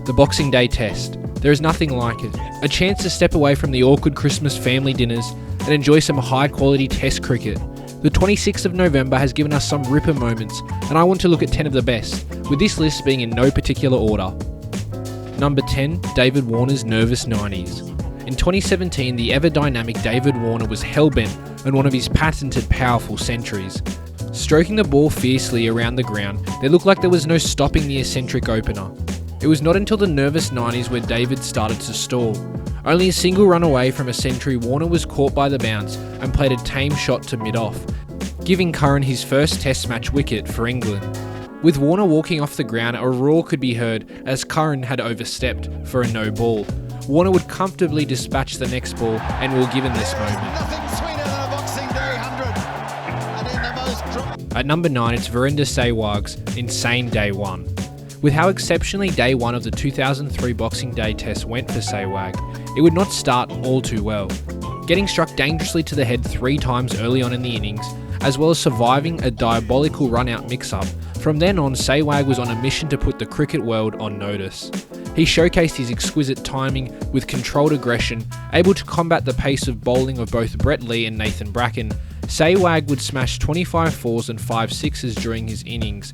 the Boxing Day Test. There is nothing like it. A chance to step away from the awkward Christmas family dinners and enjoy some high-quality Test cricket. The 26th of November has given us some ripper moments, and I want to look at 10 of the best, with this list being in no particular order. Number 10, David Warner's nervous 90s. In 2017, the ever-dynamic David Warner was hell-bent on one of his patented powerful centuries. Stroking the ball fiercely around the ground, there looked like there was no stopping the eccentric opener. It was not until the nervous 90s where David started to stall. Only a single run away from a century, Warner was caught by the bounce and played a tame shot to mid-off, giving Curran his first Test match wicket for England. With Warner walking off the ground, a roar could be heard as Curran had overstepped for a no ball. Warner would comfortably dispatch the next ball and will given this moment. At number 9, it's Virender Sehwag's insane Day 1. With how exceptionally Day 1 of the 2003 Boxing Day Test went for Sehwag, it would not start all too well. Getting struck dangerously to the head 3 times early on in the innings, as well as surviving a diabolical run-out mix-up, from then on Sehwag was on a mission to put the cricket world on notice. He showcased his exquisite timing with controlled aggression, able to combat the pace of bowling of both Brett Lee and Nathan Bracken. Sehwag would smash 25 fours and 5 sixes during his innings,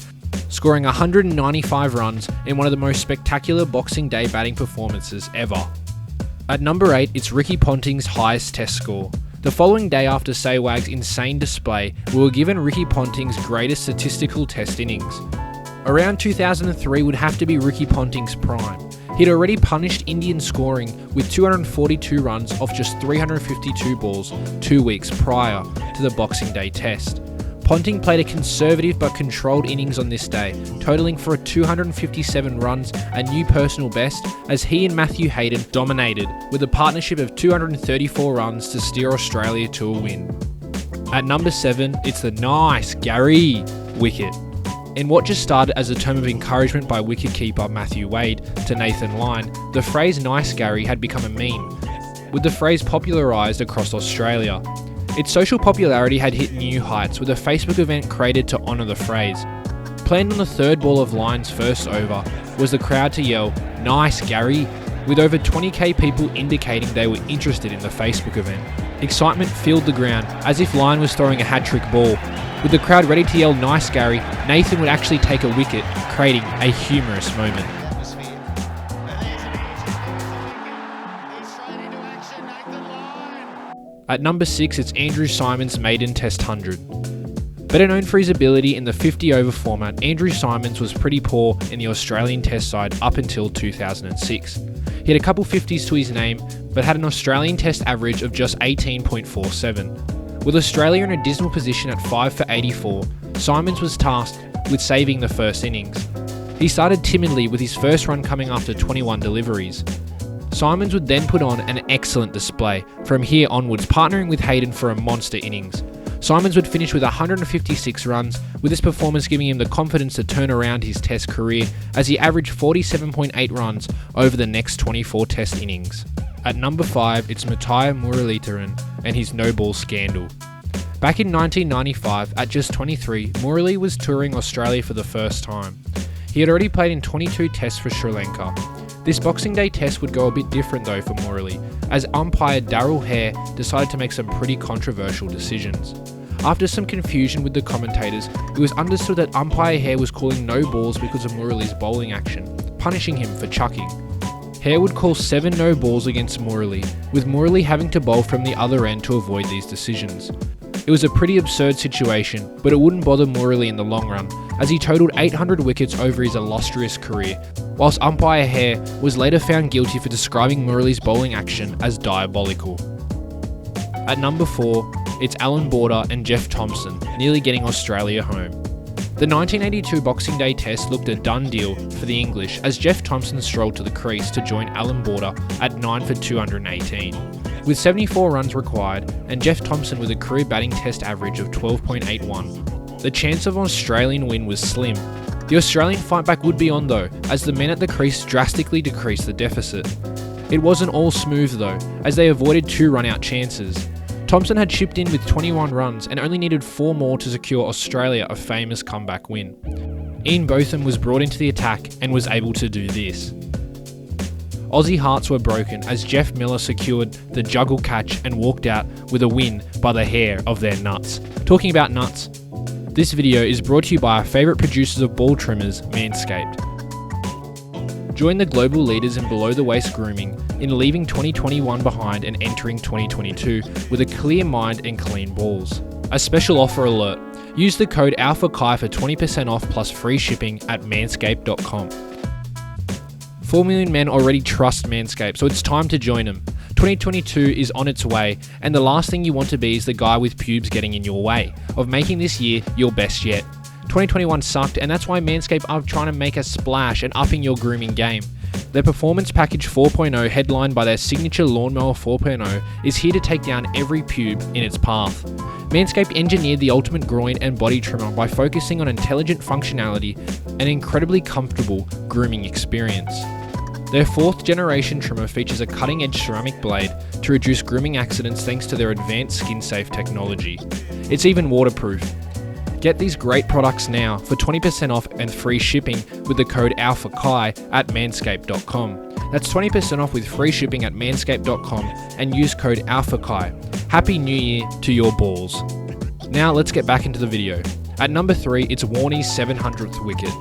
scoring 195 runs in one of the most spectacular Boxing Day batting performances ever. At number 8, it's Ricky Ponting's highest Test score. The following day after Sehwag's insane display, we were given Ricky Ponting's greatest statistical Test innings. Around 2003 would have to be Ricky Ponting's prime. He'd already punished Indian scoring with 242 runs off just 352 balls 2 weeks prior to the Boxing Day Test. Ponting played a conservative but controlled innings on this day, totalling for 257 runs, a new personal best, as he and Matthew Hayden dominated with a partnership of 234 runs to steer Australia to a win. At number 7, it's the nice Gary wicket. In what just started as a term of encouragement by wicketkeeper Matthew Wade to Nathan Lyon, the phrase "Nice Gary" had become a meme, with the phrase popularised across Australia. Its social popularity had hit new heights, with a Facebook event created to honour the phrase. Planned on the third ball of Lyon's first over was the crowd to yell, "Nice Gary," with over 20k people indicating they were interested in the Facebook event. Excitement filled the ground, as if Lyon was throwing a hat-trick ball. With the crowd ready to yell "Nice Gary," Nathan would actually take a wicket, creating a humorous moment. At number 6, it's Andrew Symonds' maiden Test 100. Better known for his ability in the 50-over format, Andrew Symonds was pretty poor in the Australian Test side up until 2006. He had a couple 50s to his name, but had an Australian Test average of just 18.47. With Australia in a dismal position at 5 for 84, Symonds was tasked with saving the first innings. He started timidly with his first run coming after 21 deliveries. Symonds would then put on an excellent display from here onwards, partnering with Hayden for a monster innings. Symonds would finish with 156 runs, with this performance giving him the confidence to turn around his Test career as he averaged 47.8 runs over the next 24 Test innings. At number 5, it's Matthiya Muralitharan and his no-ball scandal. Back in 1995, at just 23, Murali was touring Australia for the first time. He had already played in 22 Tests for Sri Lanka. This Boxing Day Test would go a bit different though for Murali, as umpire Darrell Hare decided to make some pretty controversial decisions. After some confusion with the commentators, it was understood that umpire Hare was calling no balls because of Murali's bowling action, punishing him for chucking. Hare would call 7 no balls against Murali, with Murali having to bowl from the other end to avoid these decisions. It was a pretty absurd situation, but it wouldn't bother Murali in the long run, as he totaled 800 wickets over his illustrious career, whilst umpire Hare was later found guilty for describing Murali's bowling action as diabolical. At number 4, it's Alan Border and Jeff Thomson nearly getting Australia home. The 1982 Boxing Day Test looked a done deal for the English as Jeff Thomson strolled to the crease to join Alan Border at 9 for 218. With 74 runs required and Jeff Thomson with a career batting Test average of 12.81, the chance of an Australian win was slim. The Australian fightback would be on though, as the men at the crease drastically decreased the deficit. It wasn't all smooth though, as they avoided 2 run-out chances. Thomson had chipped in with 21 runs and only needed 4 more to secure Australia a famous comeback win. Ian Botham was brought into the attack and was able to do this. Aussie hearts were broken as Jeff Miller secured the juggle catch and walked out with a win by the hair of their nuts. Talking about nuts, this video is brought to you by our favourite producers of ball trimmers, Manscaped. Join the global leaders in below-the-waist grooming in leaving 2021 behind and entering 2022 with a clear mind and clean balls. A special offer alert. Use the code ALPHAKAI for 20% off plus free shipping at manscaped.com. 4 million men already trust Manscaped, so it's time to join them. 2022 is on its way, and the last thing you want to be is the guy with pubes getting in your way of making this year your best yet. 2021 sucked, and that's why Manscaped are trying to make a splash and upping your grooming game. Their Performance Package 4.0, headlined by their signature Lawnmower 4.0, is here to take down every pube in its path. Manscaped engineered the ultimate groin and body trimmer by focusing on intelligent functionality and an incredibly comfortable grooming experience. Their 4th generation trimmer features a cutting-edge ceramic blade to reduce grooming accidents thanks to their advanced skin-safe technology. It's even waterproof. Get these great products now for 20% off and free shipping with the code ALPHAKAI at manscaped.com. That's 20% off with free shipping at manscaped.com and use code ALPHAKAI. Happy New Year to your balls. Now let's get back into the video. At number 3, it's Warnie's 700th wicket.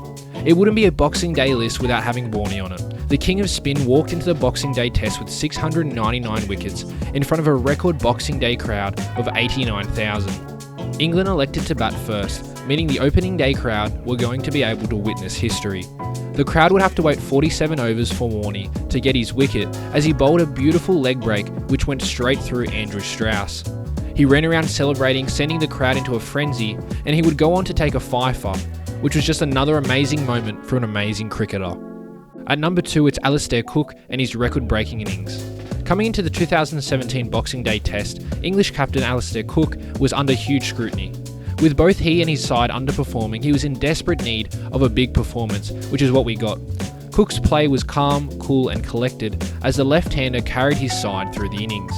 It wouldn't be a Boxing Day list without having Warnie on it. The King of Spin walked into the Boxing Day test with 699 wickets in front of a record Boxing Day crowd of 89,000. England elected to bat first, meaning the opening day crowd were going to be able to witness history. The crowd would have to wait 47 overs for Warnie to get his wicket as he bowled a beautiful leg break which went straight through Andrew Strauss. He ran around celebrating, sending the crowd into a frenzy, and he would go on to take a fifer, which was just another amazing moment for an amazing cricketer. At number 2, it's Alastair Cook and his record-breaking innings. Coming into the 2017 Boxing Day test, English captain Alastair Cook was under huge scrutiny. With both he and his side underperforming, he was in desperate need of a big performance, which is what we got. Cook's play was calm, cool and collected as the left-hander carried his side through the innings.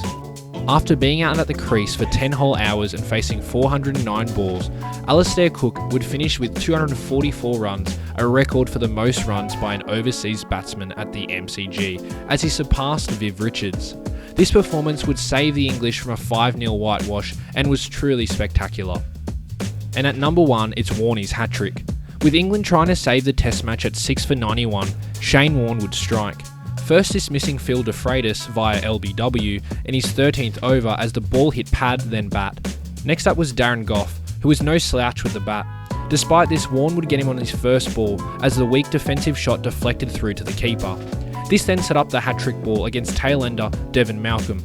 After being out at the crease for 10 whole hours and facing 409 balls, Alastair Cook would finish with 244 runs, a record for the most runs by an overseas batsman at the MCG, as he surpassed Viv Richards. This performance would save the English from a 5-0 whitewash and was truly spectacular. And at number 1, it's Warnie's hat-trick. With England trying to save the test match at 6 for 91, Shane Warne would strike. First dismissing Phil de Freitas via LBW in his 13th over as the ball hit pad then bat. Next up was Darren Gough, who was no slouch with the bat. Despite this, Warne would get him on his first ball as the weak defensive shot deflected through to the keeper. This then set up the hat-trick ball against tail-ender Devon Malcolm.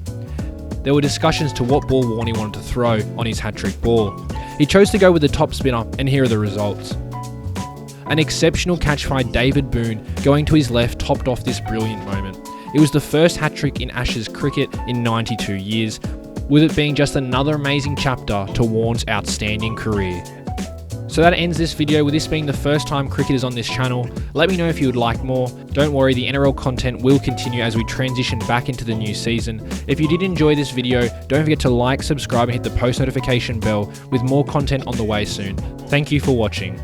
There were discussions to what ball Warnie wanted to throw on his hat-trick ball. He chose to go with the top spinner, and here are the results. An exceptional catch by David Boone going to his left topped off this brilliant moment. It was the first hat-trick in Ashes cricket in 92 years, with it being just another amazing chapter to Warne's outstanding career. So that ends this video, with this being the first time cricket is on this channel. Let me know if you would like more. Don't worry, the NRL content will continue as we transition back into the new season. If you did enjoy this video, don't forget to like, subscribe and hit the post notification bell with more content on the way soon. Thank you for watching.